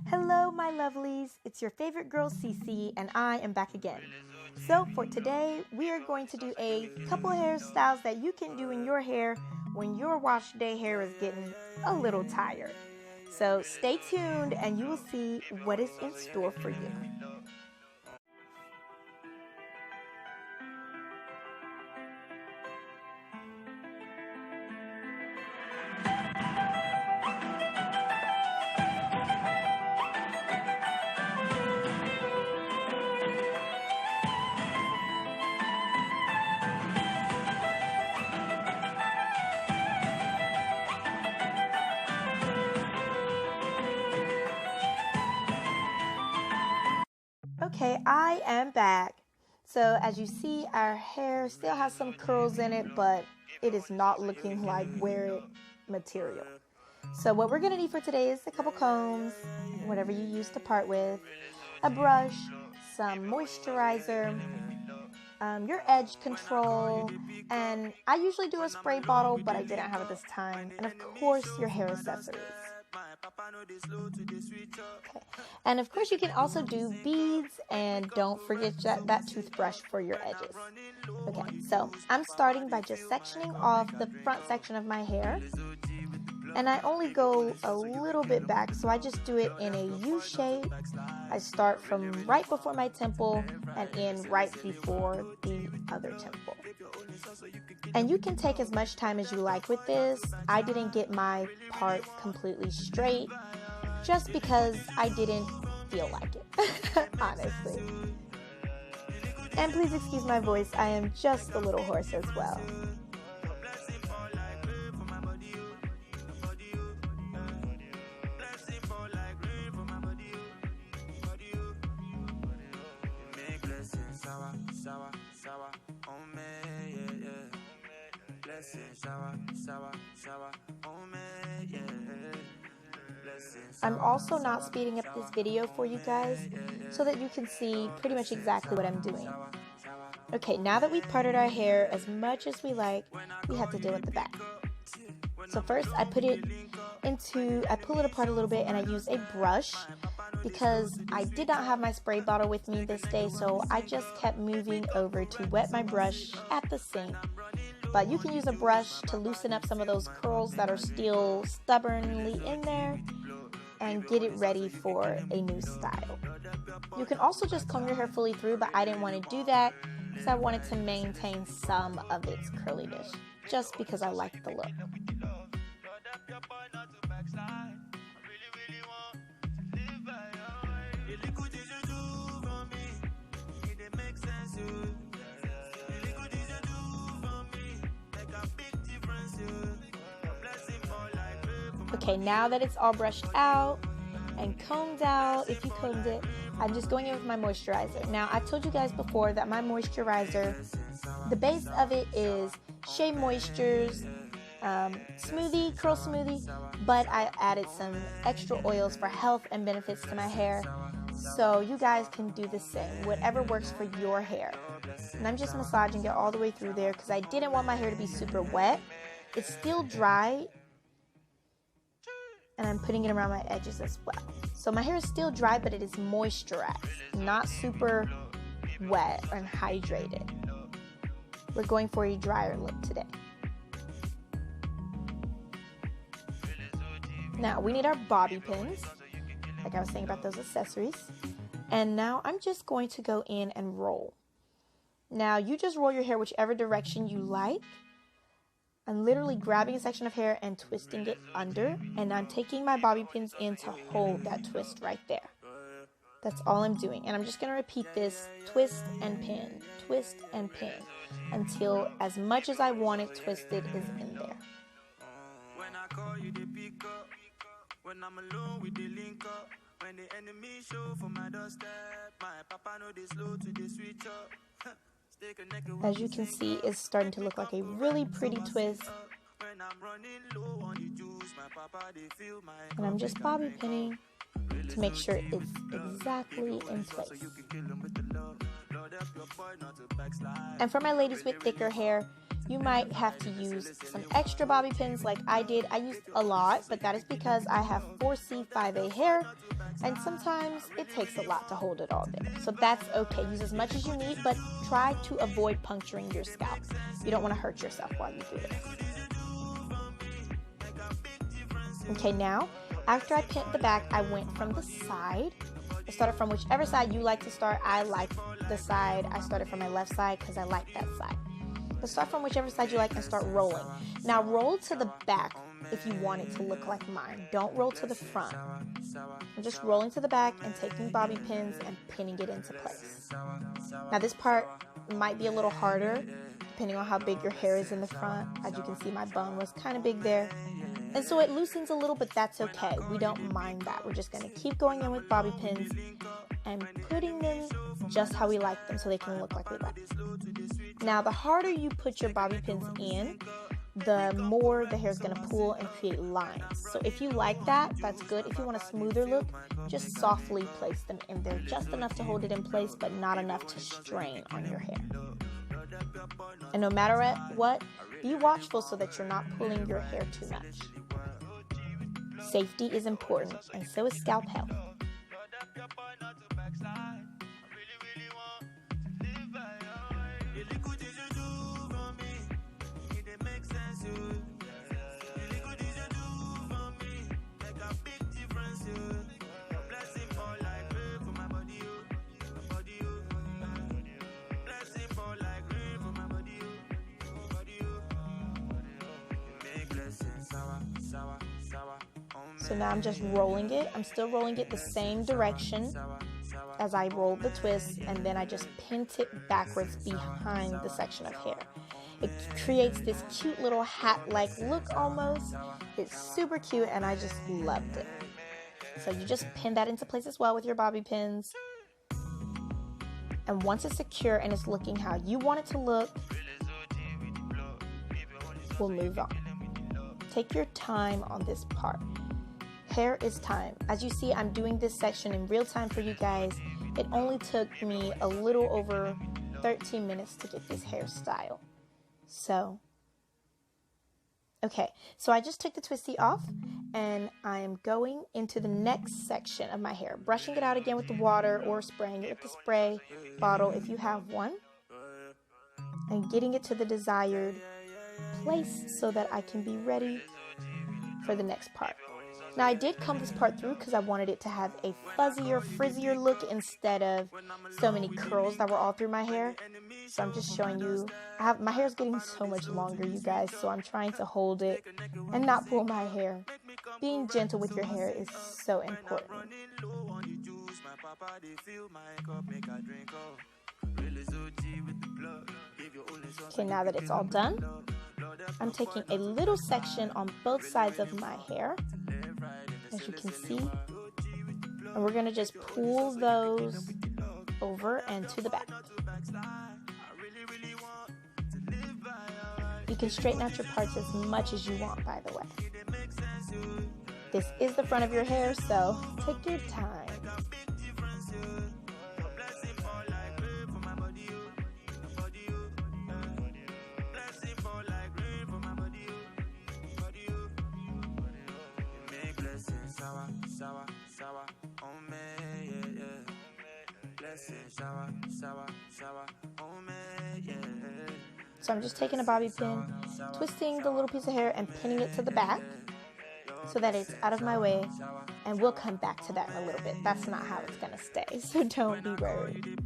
Hello, my lovelies. It's your favorite girl, Cece, and I am back again. So, for today, we are going to do a couple hairstyles that you can do in your hair when your wash day hair is getting a little tired. So, stay tuned and you will see what is in store for you. Okay, I am back. So, as you see, our hair still has some curls in it, but it is not looking like wear it material. So what we're gonna need for today is a couple combs, whatever you use to part with, a brush, some moisturizer, your edge control, and I usually do a spray bottle, but I didn't have it this time, and of course your hair accessories. Okay. And of course you can also do beads, and don't forget that toothbrush for your edges. Okay, so I'm starting by just sectioning off the front section of my hair. And I only go a little bit back, so I just do it in a U shape. I start from right before my temple and end right before the other temple. And you can take as much time as you like with this. I didn't get my part completely straight just because I didn't feel like it, honestly. And please excuse my voice, I am just a little hoarse as well. I'm also not speeding up this video for you guys so that you can see pretty much exactly what I'm doing. Okay, now that we've parted our hair as much as we like, we have to deal with the back. So first I pull it apart a little bit, and I use a brush because I did not have my spray bottle with me this day, so I just kept moving over to wet my brush at the sink. But you can use a brush to loosen up some of those curls that are still stubbornly in there and get it ready for a new style. You can also just comb your hair fully through, but I didn't want to do that because I wanted to maintain some of its curliness, just because I like the look. Okay, now that it's all brushed out and combed out, if you combed it, I'm just going in with my moisturizer. Now, I told you guys before that my moisturizer, the base of it is Shea Moisture's smoothie, curl smoothie, but I added some extra oils for health and benefits to my hair. So you guys can do the same, whatever works for your hair. And I'm just massaging it all the way through there because I didn't want my hair to be super wet. It's still dry, and I'm putting it around my edges as well. So my hair is still dry, but it is moisturized, not super wet and hydrated. We're going for a drier look today. Now we need our bobby pins, like I was saying about those accessories. And now I'm just going to go in and roll. Now you just roll your hair whichever direction you like. I'm literally grabbing a section of hair and twisting it under, and I'm taking my bobby pins in to hold that twist right there. That's all I'm doing, and I'm just going to repeat this twist and pin, until as much as I want it twisted is in there. When I'm alone with the link up, when the enemy show for my doorstep, my papa know they slow to the switch up. As you can see, it's starting to look like a really pretty twist. And I'm just bobby pinning to make sure it's exactly in place. And for my ladies with thicker hair, you might have to use some extra bobby pins like I did. I used a lot, but that is because I have 4C 5A hair, and sometimes it takes a lot to hold it all there. So that's okay. Use as much as you need, but try to avoid puncturing your scalp. You don't want to hurt yourself while you do this. Okay, now, after I pinned the back, I went from the side. I started from whichever side you like to start. I like the side. I started from my left side because I like that side. But start from whichever side you like and start rolling. Now roll to the back if you want it to look like mine. Don't roll to the front. I'm just rolling to the back and taking bobby pins and pinning it into place. Now this part might be a little harder depending on how big your hair is in the front. As you can see, my bun was kind of big there. And so it loosens a little, but that's okay. We don't mind that. We're just going to keep going in with bobby pins and putting them just how we like them so they can look like we like. Now, the harder you put your bobby pins in, the more the hair is going to pull and create lines. So if you like that, that's good. If you want a smoother look, just softly place them in there, just enough to hold it in place, but not enough to strain on your hair. And no matter what, be watchful so that you're not pulling your hair too much. Safety is important, and so is scalp health. So now I'm just rolling it. I'm still rolling it the same direction as I rolled the twist, and then I just pinned it backwards behind the section of hair. It creates this cute little hat-like look almost. It's super cute, and I just loved it. So you just pin that into place as well with your bobby pins. And once it's secure and it's looking how you want it to look, we'll move on. Take your time on this part. Hair is time. As you see, I'm doing this section in real time for you guys. It only took me a little over 13 minutes to get this hairstyle. So, okay, so I just took the twisty off and I am going into the next section of my hair, brushing it out again with the water or spraying it with the spray bottle if you have one, and getting it to the desired place so that I can be ready for the next part. Now I did comb this part through because I wanted it to have a fuzzier, frizzier look instead of so many curls that were all through my hair. So I'm just showing you, my hair is getting so much longer, you guys, so I'm trying to hold it and not pull my hair. Being gentle with your hair is so important. Okay, now that it's all done, I'm taking a little section on both sides of my hair, as you can see, and we're going to just pull those over and to the back. You can straighten out your parts as much as you want, by the way. This is the front of your hair, so take your time. So I'm just taking a bobby pin, twisting the little piece of hair and pinning it to the back so that it's out of my way, and we'll come back to that in a little bit. That's not how it's gonna stay, so don't be worried.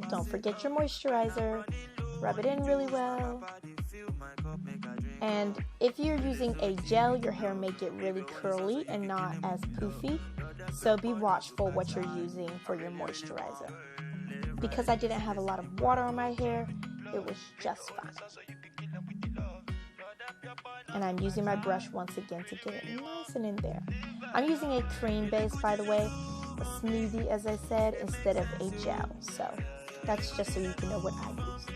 Don't forget your moisturizer. Rub it in really well. And if you're using a gel, your hair may get really curly and not as poofy. So be watchful what you're using for your moisturizer. Because I didn't have a lot of water on my hair, it was just fine. And I'm using my brush once again to get it nice and in there. I'm using a cream base, by the way, a smoothie, as I said, instead of a gel. So that's just so you can know what I use.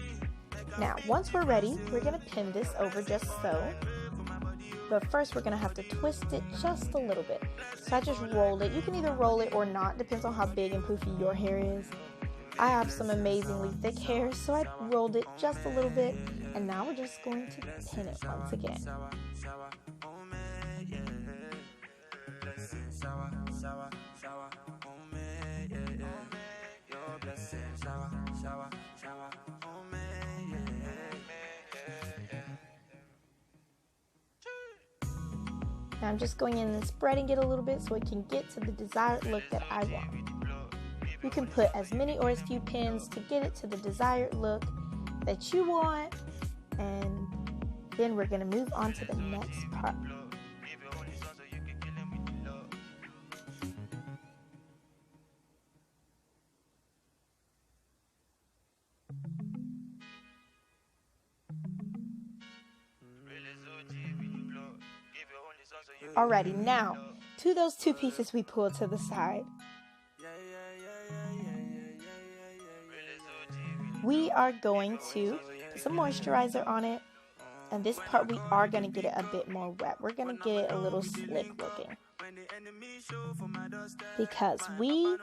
Now, once we're ready, we're going to pin this over just so. But first we're going to have to twist it just a little bit. So I just rolled it. You can either roll it or not, depends on how big and poofy your hair is. I have some amazingly thick hair, so I rolled it just a little bit, and now we're just going to pin it once again. Now I'm just going in and spreading it a little bit so it can get to the desired look that I want. You can put as many or as few pins to get it to the desired look that you want, and then we're going to move on to the next part. Alrighty, now to those two pieces we pulled to the side. We are going to put some moisturizer on it, and this part we are going to get it a bit more wet. We're going to get it a little slick looking because we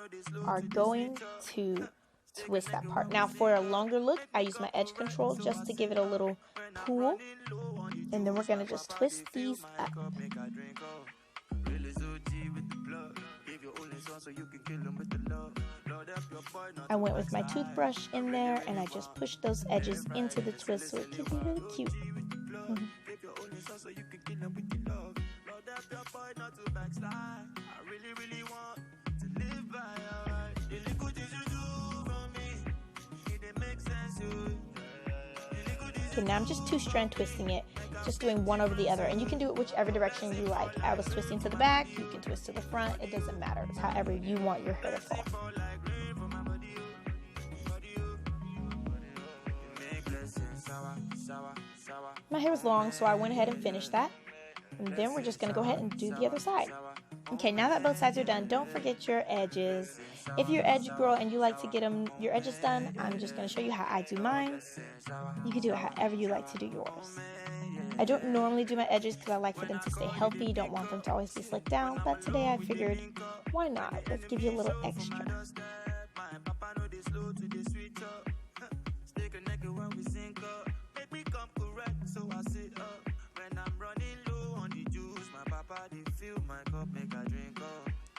are going to twist that part. Now for a longer look, I use my edge control just to give it a little pull, and then we're going to just twist these up. I went with my toothbrush in there and I just pushed those edges into the twist so it can be really cute. Okay, now I'm just two-strand twisting it, just doing one over the other, and you can do it whichever direction you like. I was twisting to the back, you can twist to the front, it doesn't matter. It's however you want your hair to fall. My hair was long, so I went ahead and finished that. And then we're just going to go ahead and do the other side. Okay, now that both sides are done, don't forget your edges. If you're edge girl and you like to get your edges done, I'm just going to show you how I do mine. You can do it however you like to do yours. I don't normally do my edges because I like for them to stay healthy, don't want them to always be slicked down, but today I figured, why not? Let's give you a little extra.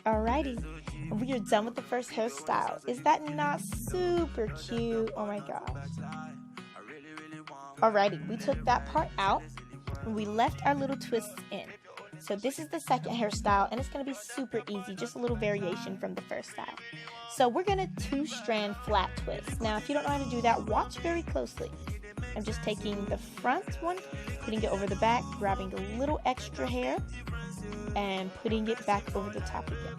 Alrighty, we are done with the first hairstyle. Is that not super cute? Oh my gosh. Alrighty, we took that part out and we left our little twists in. So this is the second hairstyle and it's going to be super easy, just a little variation from the first style. So we're going to two-strand flat twist. Now if you don't know how to do that, watch very closely. I'm just taking the front one, putting it over the back, grabbing a little extra hair, and putting it back over the top again.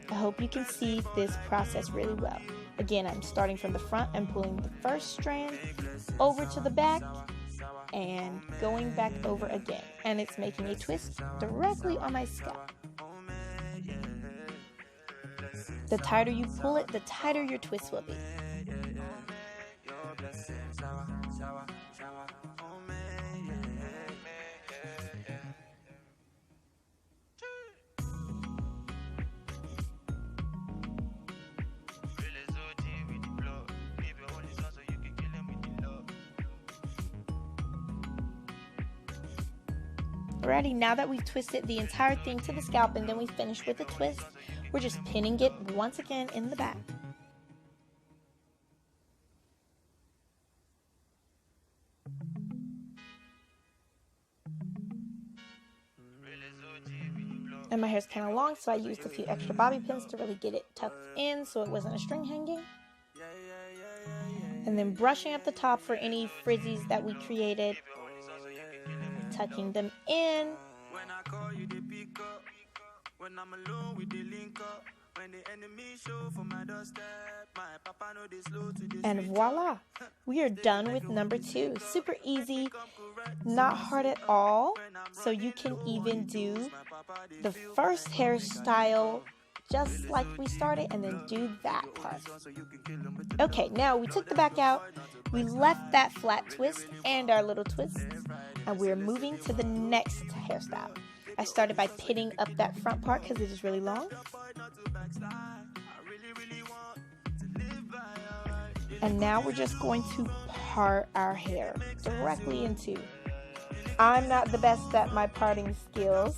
I hope you can see this process really well. Again, I'm starting from the front and pulling the first strand over to the back and going back over again. And it's making a twist directly on my scalp. The tighter you pull it, the tighter your twist will be. Alrighty, now that we've twisted the entire thing to the scalp and then we finish with a twist, we're just pinning it once again in the back. And my hair's kind of long, so I used a few extra bobby pins to really get it tucked in so it wasn't a string hanging. And then brushing up the top for any frizzies that we created. Tucking them in. And voila, we are done with number 2. Super easy, not hard at all. So you can even do the first hairstyle just like we started and then do that part. Okay, now we took the back out, we left that flat twist and our little twists, and we're moving to the next hairstyle. I started by pinning up that front part because it is really long. And now we're just going to part our hair directly into. I'm not the best at my parting skills.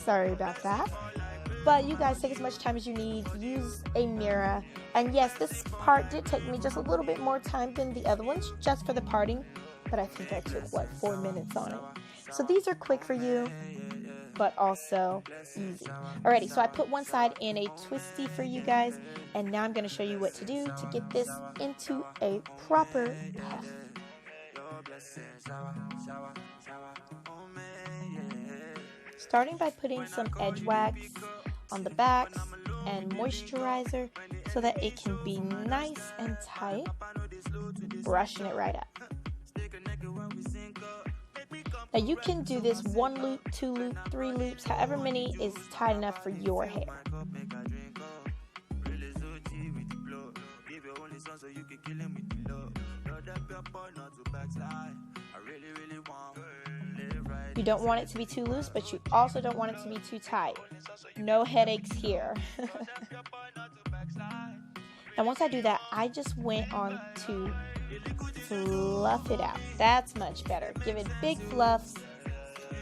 Sorry about that. But you guys take as much time as you need. Use a mirror. And yes, this part did take me just a little bit more time than the other ones, just for the parting. But I think I took, 4 minutes on it. So these are quick for you, but also easy. Alrighty, so I put one side in a twisty for you guys, and now I'm going to show you what to do to get this into a proper puff. Starting by putting some edge wax on the backs and moisturizer so that it can be nice and tight, brushing it right up. Now you can do this 1 loop, 2 loop, 3 loops, however many is tight enough for your hair. You don't want it to be too loose, but you also don't want it to be too tight. No headaches here. And once I do that, I just went on to fluff it out. That's much better. Give it big fluffs,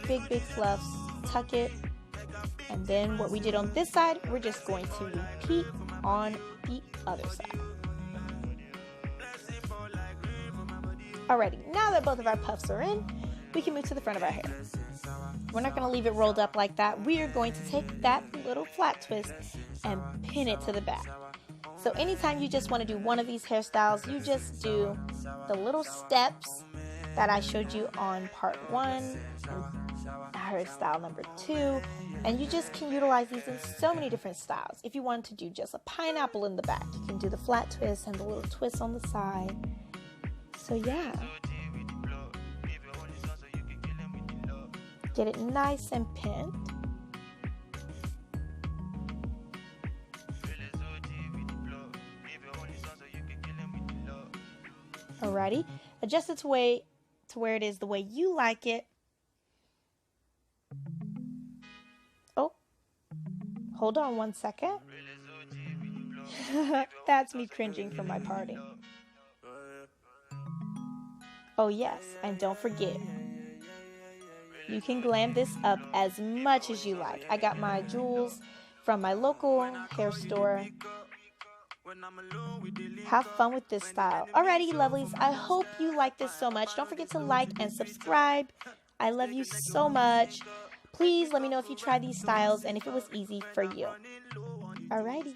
big fluffs, tuck it, and then what we did on this side, we're just going to repeat on the other side. Alrighty, now that both of our puffs are in, we can move to the front of our hair. We're not going to leave it rolled up like that. We are going to take that little flat twist and pin it to the back. So anytime you just want to do one of these hairstyles, you just do the little steps that I showed you on part 1 and hairstyle number 2, and you just can utilize these in so many different styles. If you want to do just a pineapple in the back, you can do the flat twist and the little twist on the side. So yeah, get it nice and pinned. Alrighty, adjust it to where it is the way you like it. Oh, hold on 1 second. That's me cringing from my party. Oh yes, and don't forget, you can glam this up as much as you like. I got my jewels from my local hair store. Have fun with this style. Alrighty, lovelies, I hope you like this so much. Don't forget to like and subscribe. I love you so much. Please let me know if you try these styles and if it was easy for you. Alrighty.